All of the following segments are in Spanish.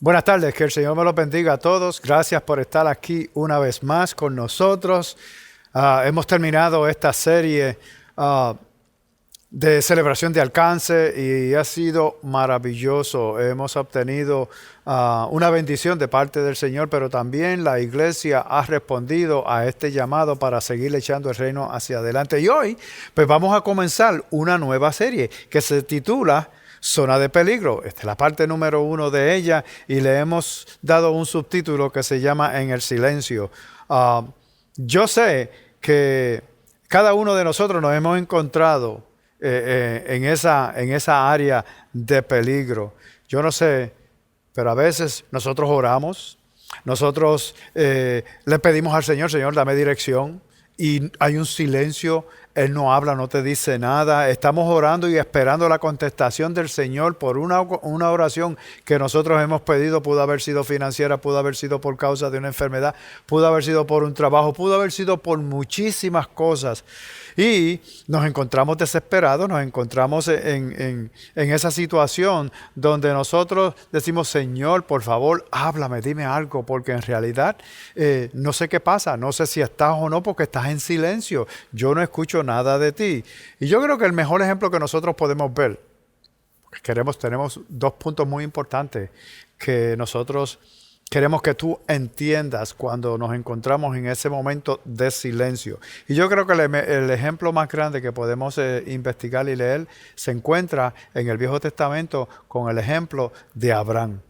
Buenas tardes, que el Señor me los bendiga a todos. Gracias por estar aquí una vez más con nosotros. Hemos terminado esta serie de celebración de alcance y ha sido maravilloso. Hemos obtenido una bendición de parte del Señor, pero también la iglesia ha respondido a este llamado para seguir echando el reino hacia adelante. Y hoy, pues vamos a comenzar una nueva serie que se titula Zona de Peligro. Esta es la parte número 1 de ella y le hemos dado un subtítulo que se llama En el Silencio. Yo sé que cada uno de nosotros nos hemos encontrado en esa área de peligro. Yo no sé, pero a veces nosotros oramos, nosotros le pedimos al Señor, Señor, dame dirección, y hay un silencio. Él no habla, no te dice nada. Estamos orando y esperando la contestación del Señor por una oración que nosotros hemos pedido. Pudo haber sido financiera, pudo haber sido por causa de una enfermedad, pudo haber sido por un trabajo, pudo haber sido por muchísimas cosas. Y nos encontramos desesperados, nos encontramos en esa situación donde nosotros decimos, Señor, por favor, háblame, dime algo, porque en realidad no sé qué pasa, no sé si estás o no, porque estás en silencio. Yo no escucho nada de ti. Y yo creo que el mejor ejemplo que nosotros podemos ver, porque tenemos dos puntos muy importantes que nosotros queremos que tú entiendas cuando nos encontramos en ese momento de silencio. Y yo creo que el ejemplo más grande que podemos investigar y leer se encuentra en el Viejo Testamento con el ejemplo de Abraham.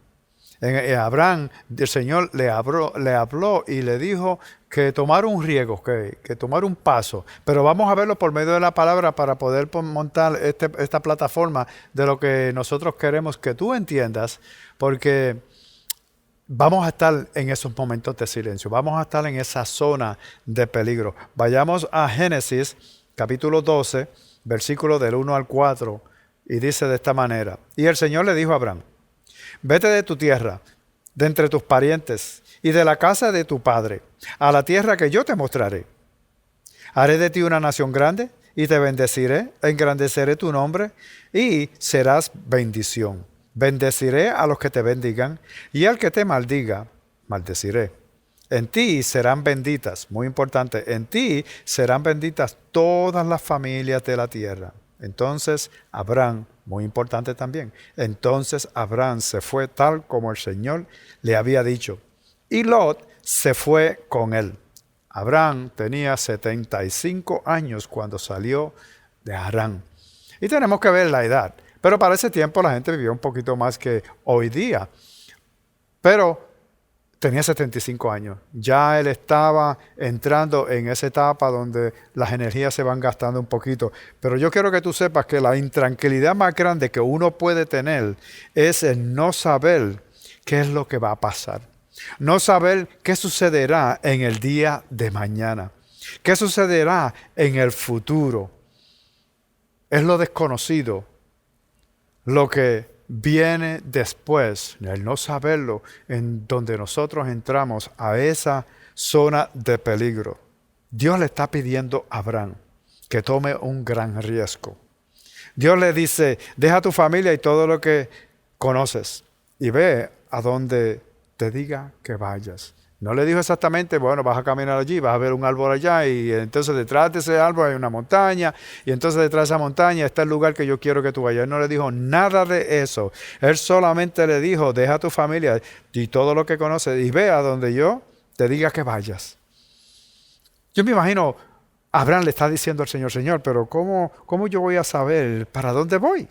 En Abraham, el Señor le habló y le dijo que tomara un riesgo, que tomara un paso. Pero vamos a verlo por medio de la palabra para poder montar esta plataforma de lo que nosotros queremos que tú entiendas, porque vamos a estar en esos momentos de silencio, vamos a estar en esa zona de peligro. Vayamos a Génesis, capítulo 12, versículo del 1 al 4, y dice de esta manera: Y el Señor le dijo a Abraham, vete de tu tierra, de entre tus parientes, y de la casa de tu padre, a la tierra que yo te mostraré. Haré de ti una nación grande, y te bendeciré, engrandeceré tu nombre, y serás bendición. Bendeciré a los que te bendigan, y al que te maldiga, maldeciré. En ti serán benditas, muy importante, en ti serán benditas todas las familias de la tierra. Entonces Abraham, muy importante también, entonces Abraham se fue tal como el Señor le había dicho, y Lot se fue con él. Abraham tenía 75 años cuando salió de Harán. Y tenemos que ver la edad. Pero para ese tiempo la gente vivía un poquito más que hoy día. Pero tenía 75 años. Ya él estaba entrando en esa etapa donde las energías se van gastando un poquito. Pero yo quiero que tú sepas que la intranquilidad más grande que uno puede tener es el no saber qué es lo que va a pasar. No saber qué sucederá en el día de mañana. ¿Qué sucederá en el futuro? Es lo desconocido. Lo que viene después, el no saberlo, en donde nosotros entramos a esa zona de peligro. Dios le está pidiendo a Abraham que tome un gran riesgo. Dios le dice, deja tu familia y todo lo que conoces y ve a donde te diga que vayas. No le dijo exactamente, bueno, vas a caminar allí, vas a ver un árbol allá y entonces detrás de ese árbol hay una montaña y entonces detrás de esa montaña está el lugar que yo quiero que tú vayas. Él no le dijo nada de eso. Él solamente le dijo, deja tu familia y todo lo que conoces y ve a donde yo te diga que vayas. Yo me imagino, Abraham le está diciendo al Señor, Señor, pero ¿cómo yo voy a saber para dónde voy?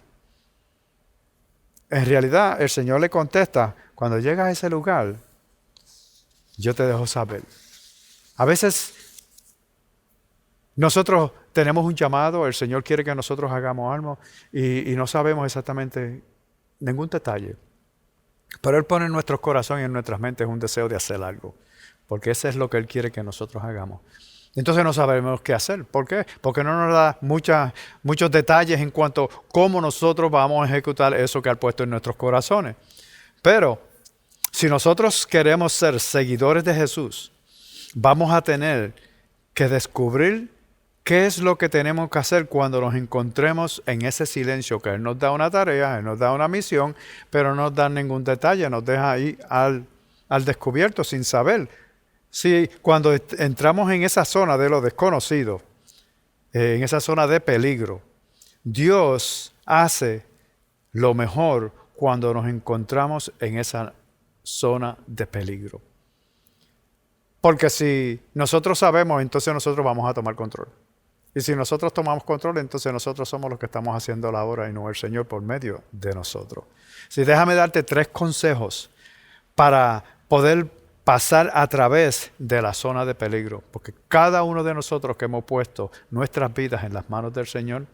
En realidad, el Señor le contesta, cuando llegas a ese lugar, yo te dejo saber. A veces nosotros tenemos un llamado, el Señor quiere que nosotros hagamos algo y no sabemos exactamente ningún detalle. Pero Él pone en nuestros corazones y en nuestras mentes un deseo de hacer algo, porque ese es lo que Él quiere que nosotros hagamos. Entonces no sabemos qué hacer. ¿Por qué? Porque no nos da muchos detalles en cuanto a cómo nosotros vamos a ejecutar eso que ha puesto en nuestros corazones. Pero si nosotros queremos ser seguidores de Jesús, vamos a tener que descubrir ¿Qué es lo que tenemos que hacer cuando nos encontremos en ese silencio? Que Él nos da una tarea, Él nos da una misión, pero no nos da ningún detalle, nos deja ahí al descubierto sin saber. Si cuando entramos en esa zona de lo desconocido, en esa zona de peligro, Dios hace lo mejor cuando nos encontramos en esa zona de peligro. Porque si nosotros sabemos, entonces nosotros vamos a tomar control. Y si nosotros tomamos control, entonces nosotros somos los que estamos haciendo la obra y no el Señor por medio de nosotros. Sí, déjame darte 3 consejos para poder pasar a través de la zona de peligro. Porque cada uno de nosotros que hemos puesto nuestras vidas en las manos del Señor,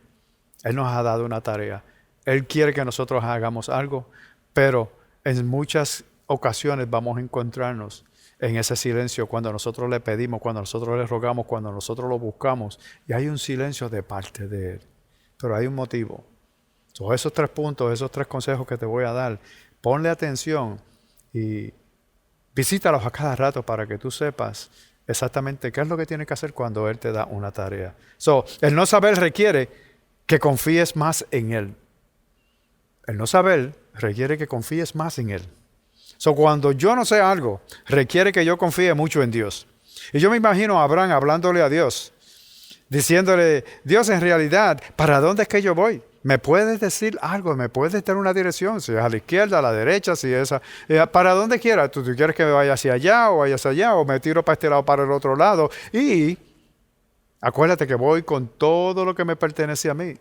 Él nos ha dado una tarea. Él quiere que nosotros hagamos algo, pero en muchas ocasiones vamos a encontrarnos en ese silencio cuando nosotros le pedimos, cuando nosotros le rogamos, cuando nosotros lo buscamos. Y hay un silencio de parte de Él. Pero hay un motivo. Esos 3 puntos, esos 3 consejos que te voy a dar, ponle atención y visítalos a cada rato para que tú sepas exactamente qué es lo que tienes que hacer cuando Él te da una tarea. El no saber requiere que confíes más en Él. El no saber requiere que confíes más en Él. Cuando yo no sé algo, requiere que yo confíe mucho en Dios. Y yo me imagino a Abraham hablándole a Dios, diciéndole, Dios, en realidad, ¿para dónde es que yo voy? ¿Me puedes decir algo? ¿Me puedes dar una dirección? Si es a la izquierda, a la derecha, si es para donde quieras. ¿Tú quieres que me vaya hacia allá o vaya hacia allá? ¿O me tiro para este lado, para el otro lado? Y acuérdate que voy con todo lo que me pertenece a mí.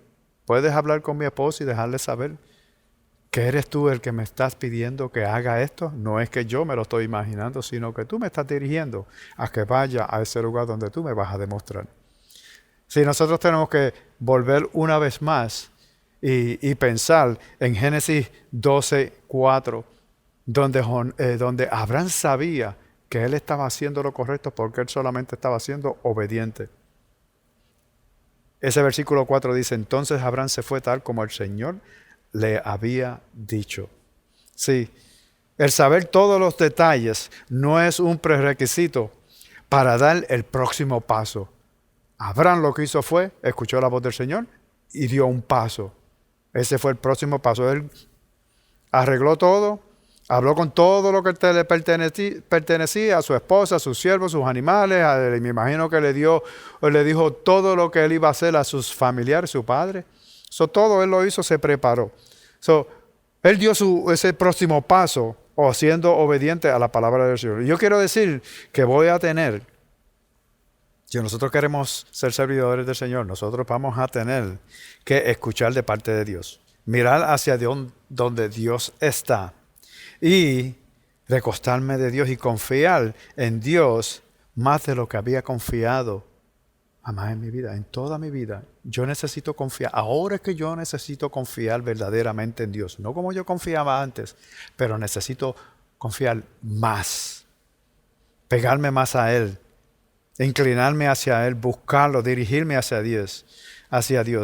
Puedes hablar con mi esposo y dejarle saber que eres tú el que me estás pidiendo que haga esto. No es que yo me lo estoy imaginando, sino que tú me estás dirigiendo a que vaya a ese lugar donde tú me vas a demostrar. Si nosotros tenemos que volver una vez más y pensar en Génesis 12:4, donde Abraham sabía que él estaba haciendo lo correcto porque él solamente estaba siendo obediente. Ese versículo 4 dice, entonces Abraham se fue tal como el Señor le había dicho. Sí, el saber todos los detalles no es un prerequisito para dar el próximo paso. Abraham lo que hizo fue, escuchó la voz del Señor y dio un paso. Ese fue el próximo paso. Él arregló todo, habló con todo lo que le pertenecía, a su esposa, a sus siervos, sus animales. Me imagino que le dijo todo lo que él iba a hacer a sus familiares, su padre. Todo él lo hizo, se preparó. Él dio ese próximo paso, o siendo obediente a la palabra del Señor. Y yo quiero decir que voy a tener, si nosotros queremos ser servidores del Señor, nosotros vamos a tener que escuchar de parte de Dios. Mirar hacia donde Dios está. Y recostarme de Dios y confiar en Dios más de lo que había confiado jamás en mi vida, en toda mi vida. Yo necesito confiar. Ahora es que yo necesito confiar verdaderamente en Dios. No como yo confiaba antes, pero necesito confiar más. Pegarme más a Él. Inclinarme hacia Él. Buscarlo. Dirigirme hacia Dios.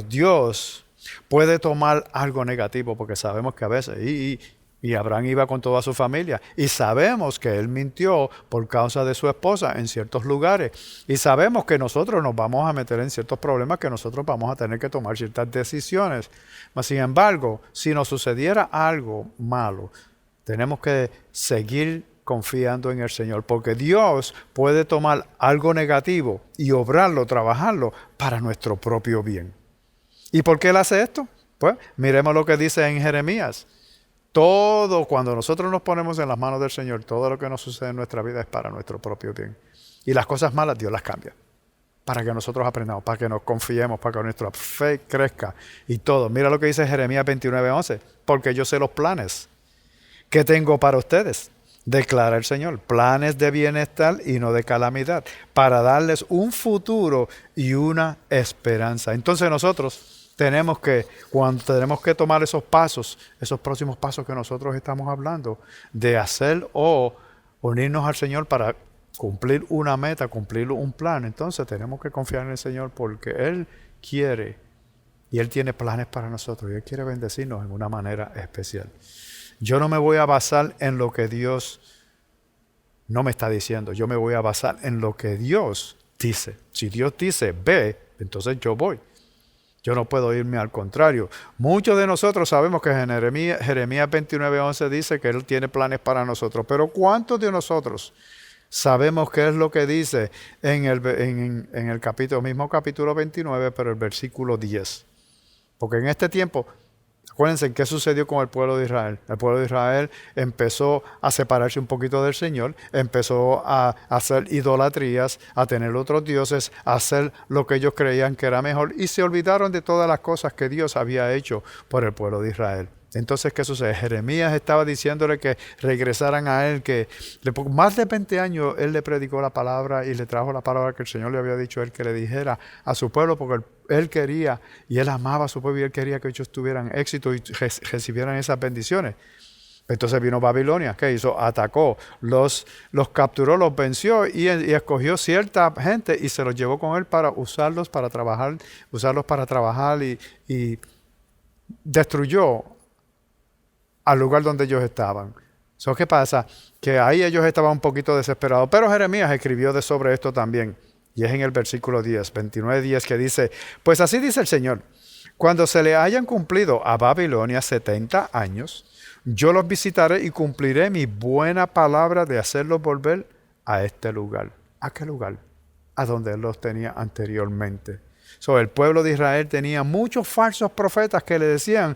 Dios puede tomar algo negativo porque sabemos que a veces... Y Abraham iba con toda su familia. Y sabemos que él mintió por causa de su esposa en ciertos lugares. Y sabemos que nosotros nos vamos a meter en ciertos problemas, que nosotros vamos a tener que tomar ciertas decisiones. Mas, sin embargo, si nos sucediera algo malo, tenemos que seguir confiando en el Señor. Porque Dios puede tomar algo negativo y obrarlo, trabajarlo para nuestro propio bien. ¿Y por qué Él hace esto? Pues miremos lo que dice en Jeremías. Todo, cuando nosotros nos ponemos en las manos del Señor, todo lo que nos sucede en nuestra vida es para nuestro propio bien. Y las cosas malas Dios las cambia. Para que nosotros aprendamos, para que nos confiemos, para que nuestra fe crezca y todo. Mira lo que dice Jeremías 29:11. Porque yo sé los planes que tengo para ustedes, declara el Señor. Planes de bienestar y no de calamidad. Para darles un futuro y una esperanza. Entonces nosotros... cuando tenemos que tomar esos pasos, esos próximos pasos que nosotros estamos hablando, de hacer o unirnos al Señor para cumplir una meta, cumplir un plan, entonces tenemos que confiar en el Señor porque Él quiere y Él tiene planes para nosotros y Él quiere bendecirnos en una manera especial. Yo no me voy a basar en lo que Dios no me está diciendo, yo me voy a basar en lo que Dios dice. Si Dios dice, ve, entonces yo voy. Yo no puedo irme al contrario. Muchos de nosotros sabemos que en Jeremías 29:11 dice que Él tiene planes para nosotros. Pero ¿cuántos de nosotros sabemos qué es lo que dice en el mismo capítulo 29, pero el versículo 10? Porque en este tiempo, acuérdense qué sucedió con el pueblo de Israel. El pueblo de Israel empezó a separarse un poquito del Señor, empezó a hacer idolatrías, a tener otros dioses, a hacer lo que ellos creían que era mejor y se olvidaron de todas las cosas que Dios había hecho por el pueblo de Israel. Entonces, ¿qué sucede? Jeremías estaba diciéndole que regresaran a él, que por más de 20 años él le predicó la palabra y le trajo la palabra que el Señor le había dicho a él que le dijera a su pueblo, porque él quería y él amaba a su pueblo y él quería que ellos tuvieran éxito y recibieran esas bendiciones. Entonces vino Babilonia, ¿qué hizo? Atacó, los capturó, los venció y escogió cierta gente y se los llevó con él para usarlos para trabajar y destruyó al lugar donde ellos estaban. ¿Qué pasa? Que ahí ellos estaban un poquito desesperados. Pero Jeremías escribió sobre esto también. Y es en el versículo 10, 29:10, que dice: pues así dice el Señor, cuando se le hayan cumplido a Babilonia 70 años, yo los visitaré y cumpliré mi buena palabra de hacerlos volver a este lugar. ¿A qué lugar? A donde Él los tenía anteriormente. El pueblo de Israel tenía muchos falsos profetas que le decían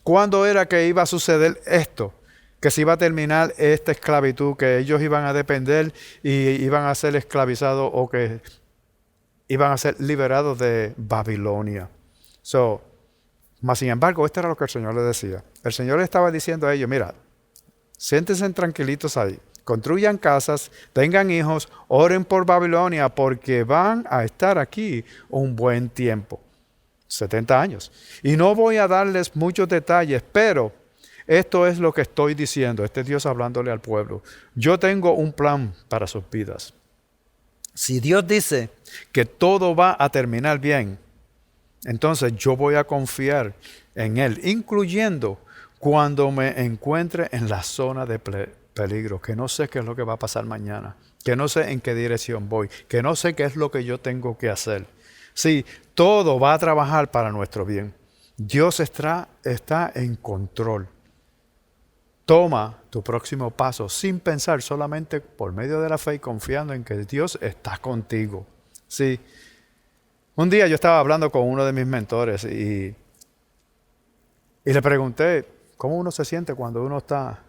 cuándo era que iba a suceder esto, que se iba a terminar esta esclavitud, que ellos iban a depender y iban a ser esclavizados o que iban a ser liberados de Babilonia. Mas sin embargo, esto era lo que el Señor le decía. El Señor le estaba diciendo a ellos: mira, siéntense tranquilitos ahí, construyan casas, tengan hijos, oren por Babilonia, porque van a estar aquí un buen tiempo. 70 años. Y no voy a darles muchos detalles, pero esto es lo que estoy diciendo. Este es Dios hablándole al pueblo. Yo tengo un plan para sus vidas. Si Dios dice que todo va a terminar bien, entonces yo voy a confiar en Él, incluyendo cuando me encuentre en la zona de peligro, que no sé qué es lo que va a pasar mañana, que no sé en qué dirección voy, que no sé qué es lo que yo tengo que hacer. Sí, todo va a trabajar para nuestro bien. Dios está en control. Toma tu próximo paso sin pensar, solamente por medio de la fe y confiando en que Dios está contigo. Sí. Un día yo estaba hablando con uno de mis mentores y le pregunté cómo uno se siente cuando uno está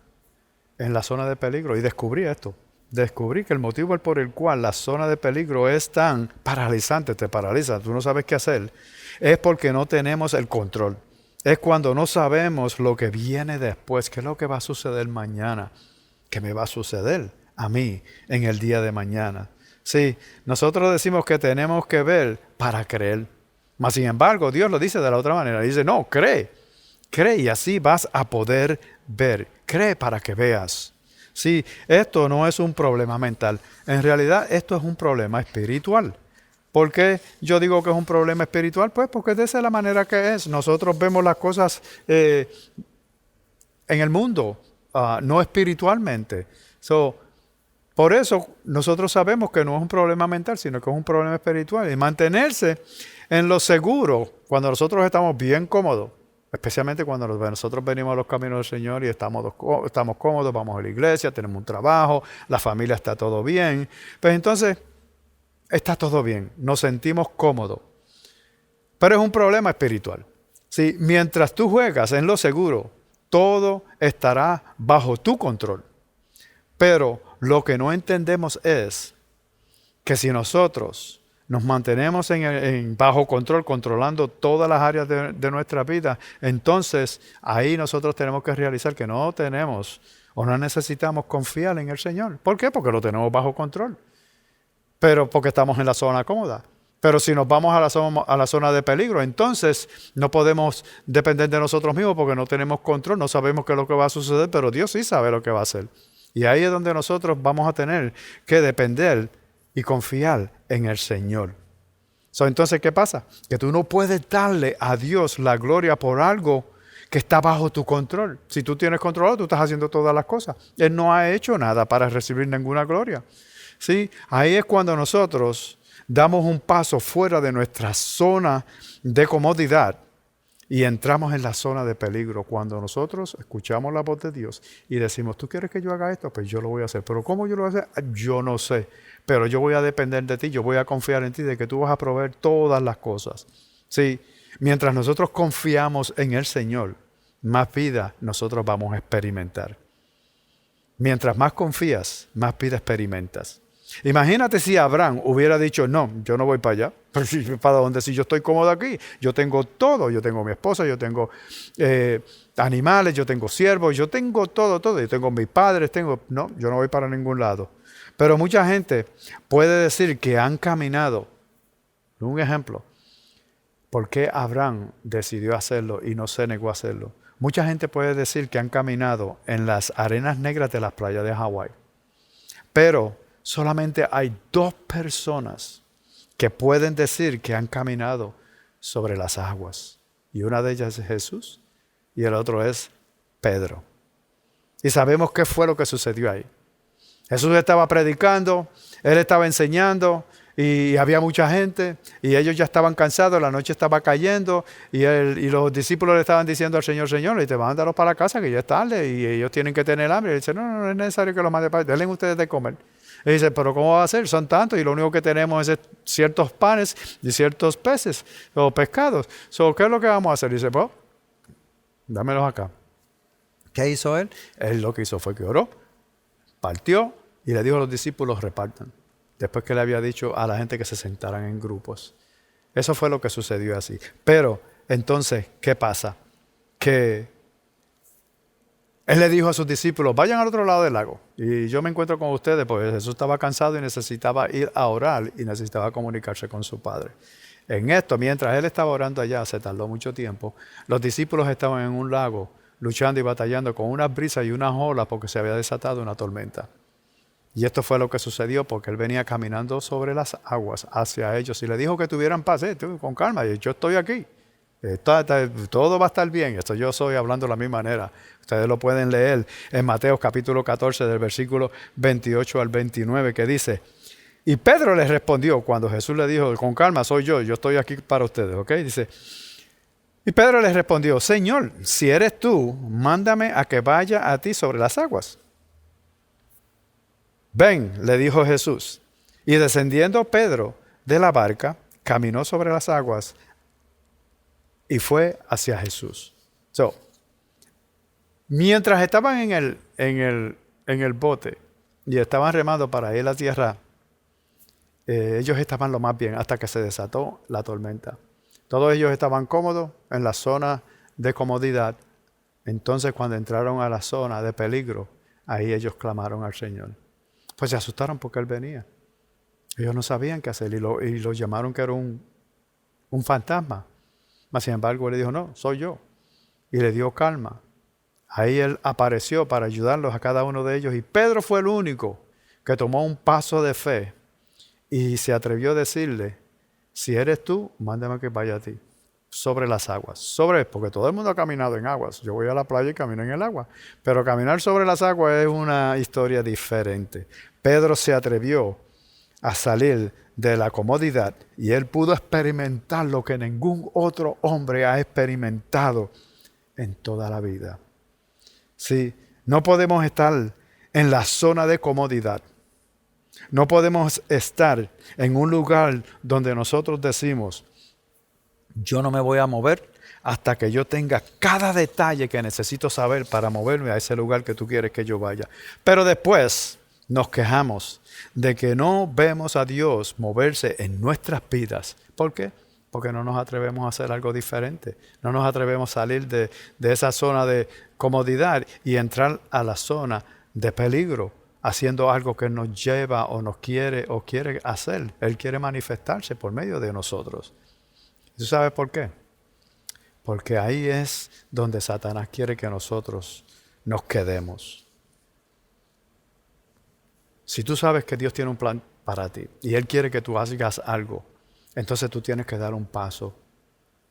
en la zona de peligro, y descubrí esto. Descubrí que el motivo por el cual la zona de peligro es tan paralizante, te paraliza, tú no sabes qué hacer, es porque no tenemos el control. Es cuando no sabemos lo que viene después, qué es lo que va a suceder mañana, qué me va a suceder a mí en el día de mañana. Sí, nosotros decimos que tenemos que ver para creer. Mas sin embargo, Dios lo dice de la otra manera. Dice: no, cree y así vas a poder ver. Cree para que veas. Sí, esto no es un problema mental. En realidad, esto es un problema espiritual. ¿Por qué yo digo que es un problema espiritual? Pues porque de esa es la manera que es. Nosotros vemos las cosas en el mundo, no espiritualmente. Por eso nosotros sabemos que no es un problema mental, sino que es un problema espiritual. Y mantenerse en lo seguro, cuando nosotros estamos bien cómodos, especialmente cuando nosotros venimos a los caminos del Señor y estamos cómodos, vamos a la iglesia, tenemos un trabajo, la familia está todo bien, pues entonces está todo bien, nos sentimos cómodos. Pero es un problema espiritual. Sí, mientras tú juegas en lo seguro, todo estará bajo tu control. Pero lo que no entendemos es que si nosotros nos mantenemos bajo control, controlando todas las áreas de nuestra vida, entonces ahí nosotros tenemos que realizar que no tenemos o no necesitamos confiar en el Señor. ¿Por qué? Porque lo tenemos bajo control. Pero porque estamos en la zona cómoda. Pero si nos vamos a la zona de peligro, entonces no podemos depender de nosotros mismos porque no tenemos control, no sabemos qué es lo que va a suceder, pero Dios sí sabe lo que va a hacer. Y ahí es donde nosotros vamos a tener que depender y confiar en el Señor. Entonces, ¿qué pasa? Que tú no puedes darle a Dios la gloria por algo que está bajo tu control. Si tú tienes control, tú estás haciendo todas las cosas. Él no ha hecho nada para recibir ninguna gloria. ¿Sí? Ahí es cuando nosotros damos un paso fuera de nuestra zona de comodidad y entramos en la zona de peligro. Cuando nosotros escuchamos la voz de Dios y decimos, ¿tú quieres que yo haga esto? Pues yo lo voy a hacer. ¿Pero cómo yo lo voy a hacer? Yo no sé. Pero yo voy a depender de ti, yo voy a confiar en ti, de que tú vas a proveer todas las cosas. Sí, mientras nosotros confiamos en el Señor, más vida nosotros vamos a experimentar. Mientras más confías, más vida experimentas. Imagínate si Abraham hubiera dicho, no, yo no voy para allá. Pero ¿para dónde? Si yo estoy cómodo aquí, yo tengo todo, yo tengo mi esposa, yo tengo animales, yo tengo siervos, yo tengo todo, yo tengo mis padres, no, yo no voy para ningún lado. Pero mucha gente puede decir que han caminado. Un ejemplo, ¿por qué Abraham decidió hacerlo y no se negó a hacerlo? Mucha gente puede decir que han caminado en las arenas negras de las playas de Hawái. Pero solamente hay 2 personas que pueden decir que han caminado sobre las aguas. Y una de ellas es Jesús y el otro es Pedro. Y sabemos qué fue lo que sucedió ahí. Jesús estaba predicando, Él estaba enseñando y había mucha gente y ellos ya estaban cansados, la noche estaba cayendo y los discípulos le estaban diciendo al Señor, Señor, y te mándalos para la casa que ya es tarde y ellos tienen que tener hambre. Y él dice, no es necesario que los mande para allá, denle ustedes de comer. Y dice, pero ¿cómo va a ser? Son tantos y lo único que tenemos es ciertos panes y ciertos peces o pescados. ¿Qué es lo que vamos a hacer? Y dice, pues, dámelos acá. ¿Qué hizo él? Él lo que hizo fue que oró, partió y le dijo a los discípulos, repartan. Después que le había dicho a la gente que se sentaran en grupos. Eso fue lo que sucedió así. Pero, entonces, ¿qué pasa? Que Él le dijo a sus discípulos, vayan al otro lado del lago. Y yo me encuentro con ustedes, porque Jesús estaba cansado y necesitaba ir a orar y necesitaba comunicarse con su Padre. En esto, mientras Él estaba orando allá, se tardó mucho tiempo, los discípulos estaban en un lago luchando y batallando con unas brisas y unas olas porque se había desatado una tormenta. Y esto fue lo que sucedió porque Él venía caminando sobre las aguas hacia ellos y le dijo que tuvieran paz, con calma, yo estoy aquí. Todo va a estar bien. Esto yo soy hablando de la misma manera. Ustedes lo pueden leer en Mateo capítulo 14 del versículo 28 al 29 que dice, y Pedro les respondió cuando Jesús le dijo, con calma, soy yo estoy aquí para ustedes, ¿ok? Dice, y Pedro les respondió, Señor, si eres tú, mándame a que vaya a ti sobre las aguas. Ven, le dijo Jesús. Y descendiendo Pedro de la barca, caminó sobre las aguas y fue hacia Jesús. Mientras estaban en el bote y estaban remando para ir a la tierra, ellos estaban lo más bien hasta que se desató la tormenta. Todos ellos estaban cómodos en la zona de comodidad. Entonces, cuando entraron a la zona de peligro, ahí ellos clamaron al Señor. Pues se asustaron porque Él venía. Ellos no sabían qué hacer y lo llamaron que era un fantasma. Mas sin embargo, Él le dijo, no, soy yo. Y le dio calma. Ahí Él apareció para ayudarlos a cada uno de ellos. Y Pedro fue el único que tomó un paso de fe y se atrevió a decirle, si eres tú, mándame que vaya a ti. Sobre las aguas. Porque todo el mundo ha caminado en aguas. Yo voy a la playa y camino en el agua. Pero caminar sobre las aguas es una historia diferente. Pedro se atrevió a salir de la comodidad y él pudo experimentar lo que ningún otro hombre ha experimentado en toda la vida. Sí, no podemos estar en la zona de comodidad. No podemos estar en un lugar donde nosotros decimos, yo no me voy a mover hasta que yo tenga cada detalle que necesito saber para moverme a ese lugar que tú quieres que yo vaya. Pero después nos quejamos de que no vemos a Dios moverse en nuestras vidas. ¿Por qué? Porque no nos atrevemos a hacer algo diferente. No nos atrevemos a salir de esa zona de comodidad y entrar a la zona de peligro, haciendo algo que nos lleva o nos quiere hacer. Él quiere manifestarse por medio de nosotros. ¿Tú sabes por qué? Porque ahí es donde Satanás quiere que nosotros nos quedemos. Si tú sabes que Dios tiene un plan para ti y Él quiere que tú hagas algo, entonces tú tienes que dar un paso,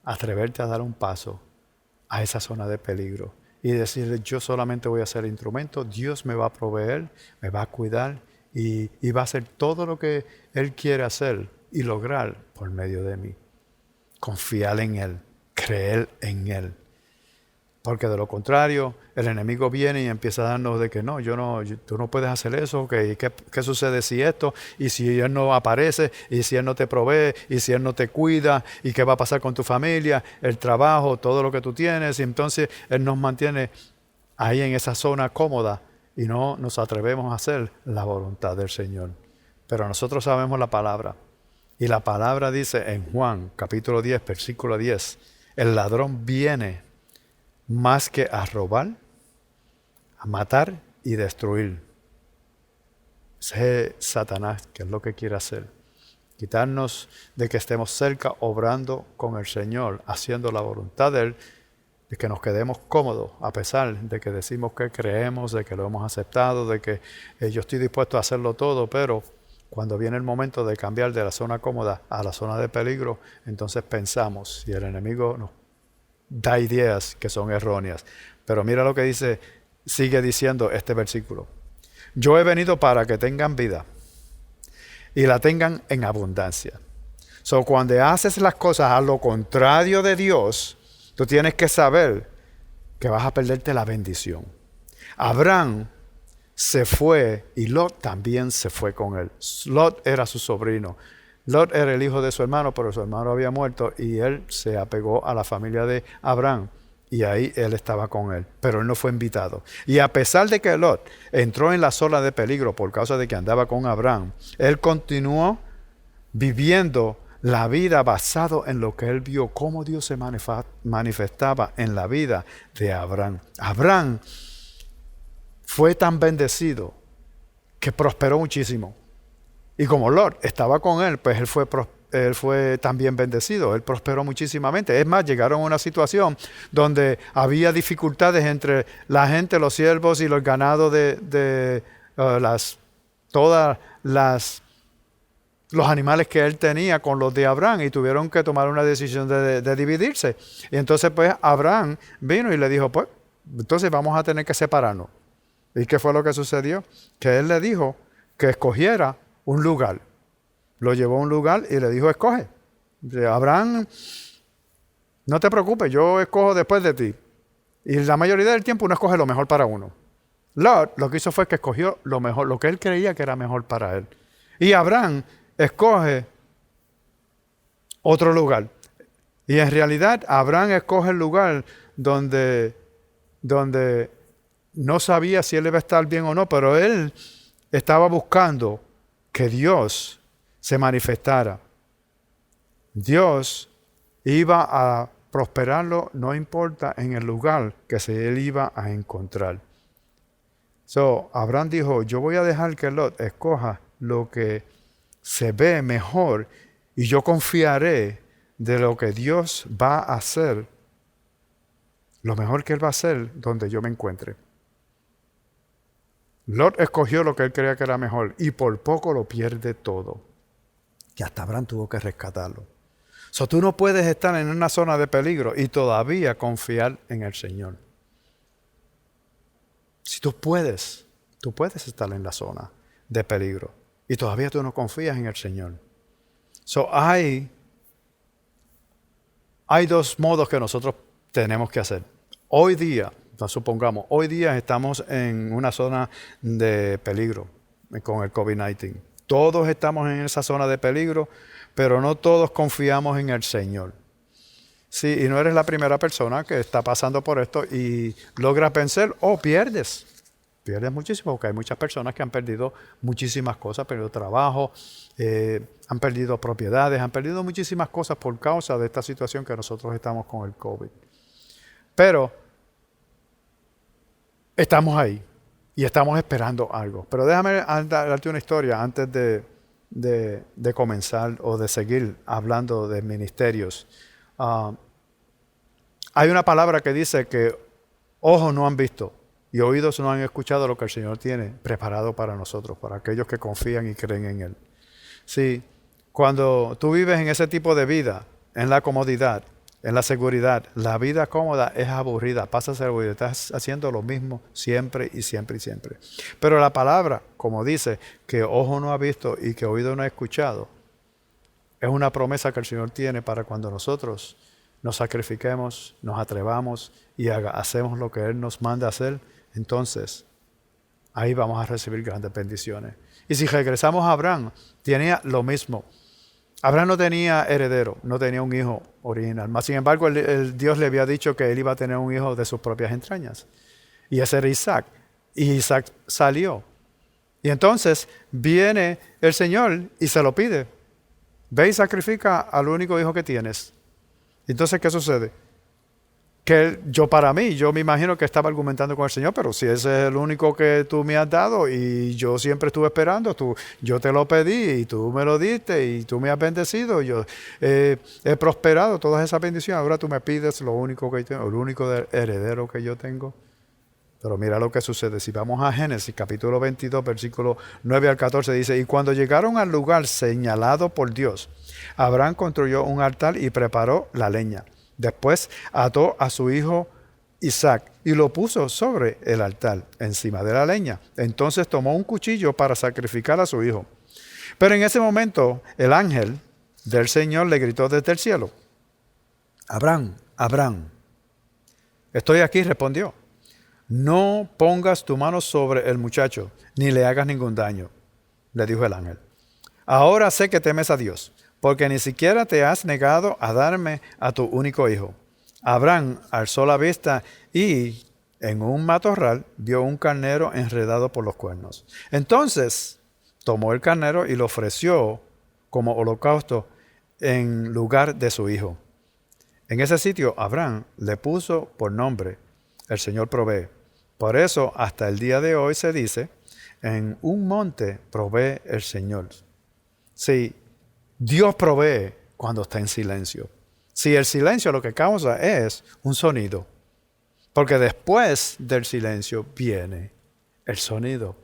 atreverte a dar un paso a esa zona de peligro y decirle, yo solamente voy a ser instrumento, Dios me va a proveer, me va a cuidar y va a hacer todo lo que Él quiere hacer y lograr por medio de mí. Confiar en Él, creer en Él. Porque de lo contrario, el enemigo viene y empieza a darnos de que no, tú no puedes hacer eso, ¿qué sucede si esto? Y si Él no aparece, y si Él no te provee, y si Él no te cuida, y qué va a pasar con tu familia, el trabajo, todo lo que tú tienes. Y entonces Él nos mantiene ahí en esa zona cómoda y no nos atrevemos a hacer la voluntad del Señor. Pero nosotros sabemos la palabra. Y la palabra dice en Juan, capítulo 10, versículo 10, el ladrón viene más que a robar, a matar y destruir. Ese es Satanás, que es lo que quiere hacer. Quitarnos de que estemos cerca, obrando con el Señor, haciendo la voluntad de Él, de que nos quedemos cómodos, a pesar de que decimos que creemos, de que lo hemos aceptado, de que yo estoy dispuesto a hacerlo todo, pero cuando viene el momento de cambiar de la zona cómoda a la zona de peligro, entonces pensamos, y el enemigo nos da ideas que son erróneas. Pero mira lo que dice, sigue diciendo este versículo. Yo he venido para que tengan vida y la tengan en abundancia. Cuando haces las cosas a lo contrario de Dios, tú tienes que saber que vas a perderte la bendición. Abraham se fue y Lot también se fue con él. Lot era su sobrino. Lot era el hijo de su hermano, pero su hermano había muerto y él se apegó a la familia de Abraham y ahí él estaba con él, pero él no fue invitado. Y a pesar de que Lot entró en la zona de peligro por causa de que andaba con Abraham, él continuó viviendo la vida basado en lo que él vio, cómo Dios se manifestaba en la vida de Abraham. Abraham fue tan bendecido que prosperó muchísimo. Y como Lot estaba con él, pues él fue también bendecido. Él prosperó muchísimamente. Es más, llegaron a una situación donde había dificultades entre la gente, los siervos y los ganados los animales que él tenía con los de Abraham, y tuvieron que tomar una decisión de dividirse. Y entonces pues Abraham vino y le dijo, pues, entonces vamos a tener que separarnos. ¿Y qué fue lo que sucedió? Que él le dijo que escogiera un lugar. Lo llevó a un lugar y le dijo, escoge. Abraham, no te preocupes, yo escojo después de ti. Y la mayoría del tiempo uno escoge lo mejor para uno. Lot lo que hizo fue que escogió lo mejor, lo que él creía que era mejor para él. Y Abraham escoge otro lugar. Y en realidad Abraham escoge el lugar donde no sabía si él iba a estar bien o no, pero él estaba buscando que Dios se manifestara. Dios iba a prosperarlo, no importa en el lugar que él iba a encontrar. Abraham dijo, yo voy a dejar que Lot escoja lo que se ve mejor y yo confiaré de lo que Dios va a hacer, lo mejor que Él va a hacer donde yo me encuentre. Lot escogió lo que él creía que era mejor y por poco lo pierde todo. Y hasta Abraham tuvo que rescatarlo. Tú no puedes estar en una zona de peligro y todavía confiar en el Señor. Si tú puedes estar en la zona de peligro y todavía tú no confías en el Señor. Hay dos modos que nosotros tenemos que hacer. Hoy día, supongamos, hoy día estamos en una zona de peligro con el COVID-19. Todos estamos en esa zona de peligro, pero no todos confiamos en el Señor. Sí, y no eres la primera persona que está pasando por esto y logras vencer o pierdes. Pierdes muchísimo, porque hay muchas personas que han perdido muchísimas cosas, han perdido trabajo, han perdido propiedades, han perdido muchísimas cosas por causa de esta situación que nosotros estamos con el COVID. Pero estamos ahí y estamos esperando algo. Pero déjame darte una historia antes de comenzar o de seguir hablando de ministerios. Hay una palabra que dice que ojos no han visto y oídos no han escuchado lo que el Señor tiene preparado para nosotros, para aquellos que confían y creen en Él. Sí, cuando tú vives en ese tipo de vida, en la comodidad, en la seguridad, la vida cómoda es aburrida, pasa a ser aburrida, estás haciendo lo mismo siempre y siempre y siempre. Pero la palabra, como dice, que ojo no ha visto y que oído no ha escuchado, Es una promesa que el Señor tiene para cuando nosotros nos sacrifiquemos, nos atrevamos y hacemos lo que Él nos manda hacer. Entonces, ahí vamos a recibir grandes bendiciones. Y si regresamos a Abraham, tenía lo mismo. Abraham no tenía heredero, no tenía un hijo original. Mas, sin embargo, Dios le había dicho que él iba a tener un hijo de sus propias entrañas. Y ese era Isaac. Y Isaac salió. Y entonces viene el Señor y se lo pide. Ve y sacrifica al único hijo que tienes. Entonces, ¿qué sucede? Que yo me imagino que estaba argumentando con el Señor, pero si ese es el único que tú me has dado y yo siempre estuve esperando, yo te lo pedí y tú me lo diste y tú me has bendecido, yo he prosperado todas esas bendiciones, ahora tú me pides lo único que yo tengo, el único heredero que yo tengo. Pero mira lo que sucede, si vamos a Génesis capítulo 22, versículo 9 al 14, dice, y cuando llegaron al lugar señalado por Dios, Abraham construyó un altar y preparó la leña. Después ató a su hijo Isaac y lo puso sobre el altar, encima de la leña. Entonces tomó un cuchillo para sacrificar a su hijo. Pero en ese momento el ángel del Señor le gritó desde el cielo, Abraham, Abraham. Estoy aquí, respondió. No pongas tu mano sobre el muchacho, ni le hagas ningún daño, le dijo el ángel. Ahora sé que temes a Dios, porque ni siquiera te has negado a darme a tu único hijo. Abraham alzó la vista y en un matorral vio un carnero enredado por los cuernos. Entonces tomó el carnero y lo ofreció como holocausto en lugar de su hijo. En ese sitio Abraham le puso por nombre, el Señor provee. Por eso hasta el día de hoy se dice, en un monte provee el Señor. Sí, Dios provee cuando está en silencio. Si el silencio lo que causa es un sonido, porque después del silencio viene el sonido.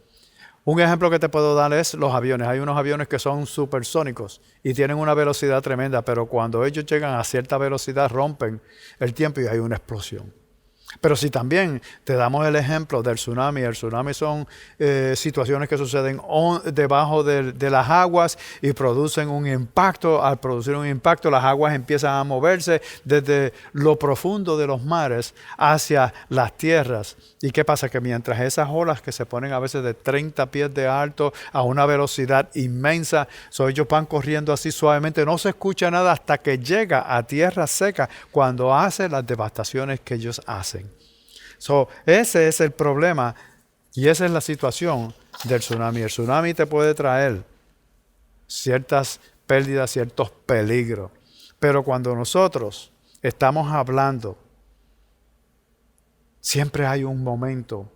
Un ejemplo que te puedo dar es los aviones. Hay unos aviones que son supersónicos y tienen una velocidad tremenda, pero cuando ellos llegan a cierta velocidad rompen el tiempo y hay una explosión. Pero si también te damos el ejemplo del tsunami, el tsunami son situaciones que suceden debajo de las aguas y producen un impacto. Al producir un impacto, las aguas empiezan a moverse desde lo profundo de los mares hacia las tierras. ¿Y qué pasa? Que mientras esas olas que se ponen a veces de 30 pies de alto a una velocidad inmensa, ellos van corriendo así suavemente, no se escucha nada hasta que llega a tierra seca cuando hace las devastaciones que ellos hacen. Ese es el problema y esa es la situación del tsunami. El tsunami te puede traer ciertas pérdidas, ciertos peligros. Pero cuando nosotros estamos hablando, siempre hay un momento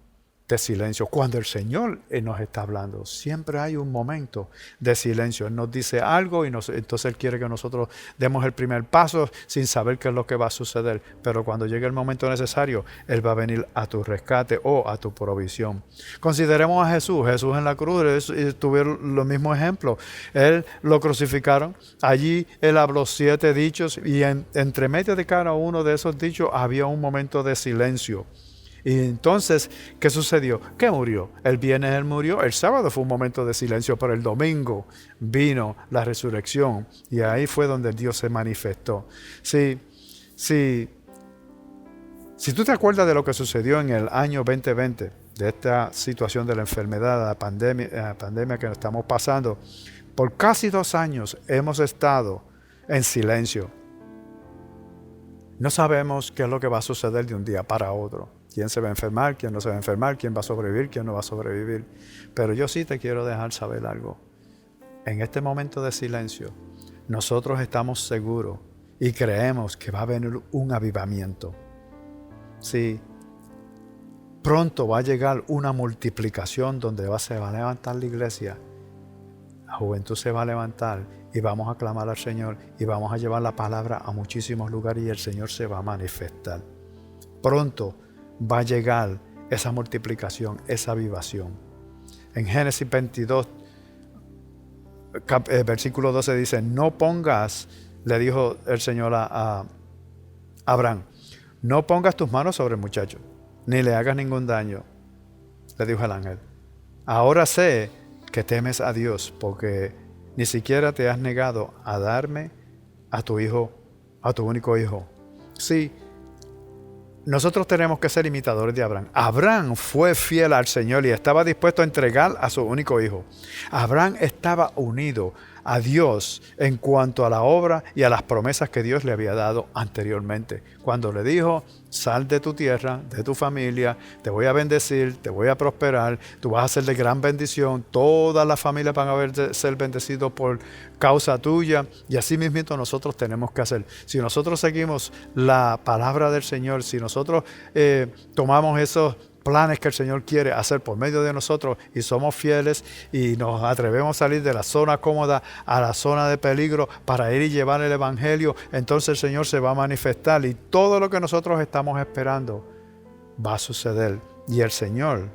de silencio. Cuando el Señor nos está hablando, siempre hay un momento de silencio. Él nos dice algo y entonces Él quiere que nosotros demos el primer paso sin saber qué es lo que va a suceder. Pero cuando llegue el momento necesario, Él va a venir a tu rescate o a tu provisión. Consideremos a Jesús. Jesús en la cruz tuvieron los mismos ejemplos. Él lo crucificaron. Allí Él habló 7 dichos y entre medio de cada uno de esos dichos había un momento de silencio. Y entonces, ¿qué sucedió? ¿Qué murió? El viernes Él murió, el sábado fue un momento de silencio, pero el domingo vino la resurrección y ahí fue donde Dios se manifestó. Si tú te acuerdas de lo que sucedió en el año 2020, de esta situación de la enfermedad, la pandemia que estamos pasando, por casi 2 años hemos estado en silencio. No sabemos qué es lo que va a suceder de un día para otro. ¿Quién se va a enfermar? ¿Quién no se va a enfermar? ¿Quién va a sobrevivir? ¿Quién no va a sobrevivir? Pero yo sí te quiero dejar saber algo. En este momento de silencio, nosotros estamos seguros y creemos que va a venir un avivamiento. Sí, pronto va a llegar una multiplicación donde se va a levantar la iglesia. La juventud se va a levantar y vamos a clamar al Señor y vamos a llevar la palabra a muchísimos lugares y el Señor se va a manifestar. Pronto va a llegar esa multiplicación, esa avivación. En Génesis 22, versículo 12 dice, no pongas, le dijo el Señor a Abraham, no pongas tus manos sobre el muchacho, ni le hagas ningún daño, le dijo el ángel. Ahora sé que temes a Dios, porque ni siquiera te has negado a darme a tu hijo, a tu único hijo. Sí, nosotros tenemos que ser imitadores de Abraham. Abraham fue fiel al Señor y estaba dispuesto a entregar a su único hijo. Abraham estaba unido a Dios en cuanto a la obra y a las promesas que Dios le había dado anteriormente. Cuando le dijo, sal de tu tierra, de tu familia, te voy a bendecir, te voy a prosperar, tú vas a ser de gran bendición, todas las familias van a ser bendecidos por causa tuya, y así mismo nosotros tenemos que hacer. Si nosotros seguimos la palabra del Señor, si nosotros tomamos esos planes que el Señor quiere hacer por medio de nosotros y somos fieles y nos atrevemos a salir de la zona cómoda a la zona de peligro para ir y llevar el Evangelio, entonces el Señor se va a manifestar y todo lo que nosotros estamos esperando va a suceder. Y el Señor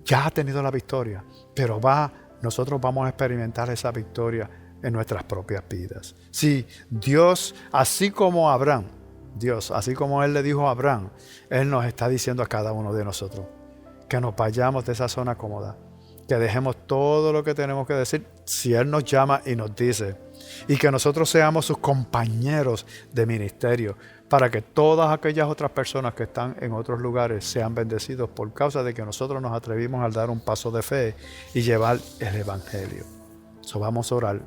ya ha tenido la victoria, pero nosotros vamos a experimentar esa victoria en nuestras propias vidas. Sí, Dios, así como Abraham, Dios, así como Él le dijo a Abraham, Él nos está diciendo a cada uno de nosotros que nos vayamos de esa zona cómoda, que dejemos todo lo que tenemos que decir si Él nos llama y nos dice, y que nosotros seamos sus compañeros de ministerio, para que todas aquellas otras personas que están en otros lugares sean bendecidos por causa de que nosotros nos atrevimos a dar un paso de fe y llevar el Evangelio. So, vamos a orar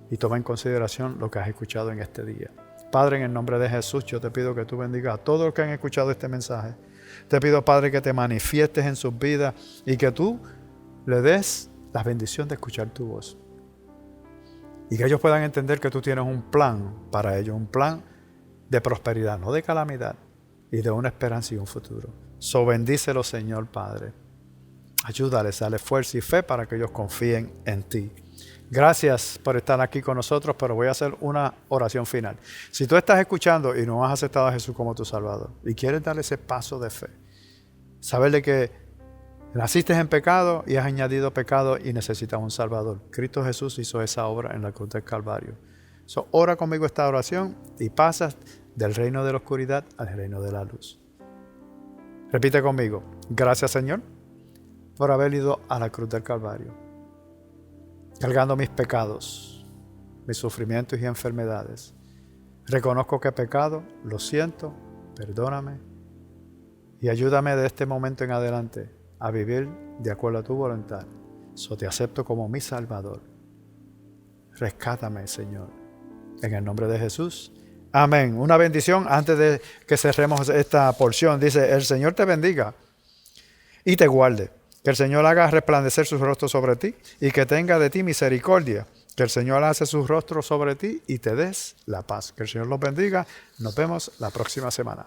y toma en consideración lo que has escuchado en este día. Padre, en el nombre de Jesús, yo te pido que tú bendigas a todos los que han escuchado este mensaje. Te pido, Padre, que te manifiestes en sus vidas y que tú le des la bendición de escuchar tu voz. Y que ellos puedan entender que tú tienes un plan para ellos, un plan de prosperidad, no de calamidad, y de una esperanza y un futuro. So, bendícelo, Señor Padre. Ayúdales, dale fuerza y fe para que ellos confíen en ti. Gracias por estar aquí con nosotros, pero voy a hacer una oración final. Si tú estás escuchando y no has aceptado a Jesús como tu Salvador y quieres dar ese paso de fe, saber de que naciste en pecado y has añadido pecado y necesitas un Salvador. Cristo Jesús hizo esa obra en la cruz del Calvario. So, ora conmigo esta oración y pasas del reino de la oscuridad al reino de la luz. Repite conmigo. Gracias, Señor, por haber ido a la cruz del Calvario, cargando mis pecados, mis sufrimientos y enfermedades. Reconozco que he pecado, lo siento, perdóname y ayúdame de este momento en adelante a vivir de acuerdo a tu voluntad. So, te acepto como mi Salvador. Rescátame, Señor, en el nombre de Jesús. Amén. Una bendición antes de que cerremos esta porción. Dice, el Señor te bendiga y te guarde. Que el Señor haga resplandecer su rostro sobre ti y que tenga de ti misericordia. Que el Señor hace su rostro sobre ti y te des la paz. Que el Señor los bendiga. Nos vemos la próxima semana.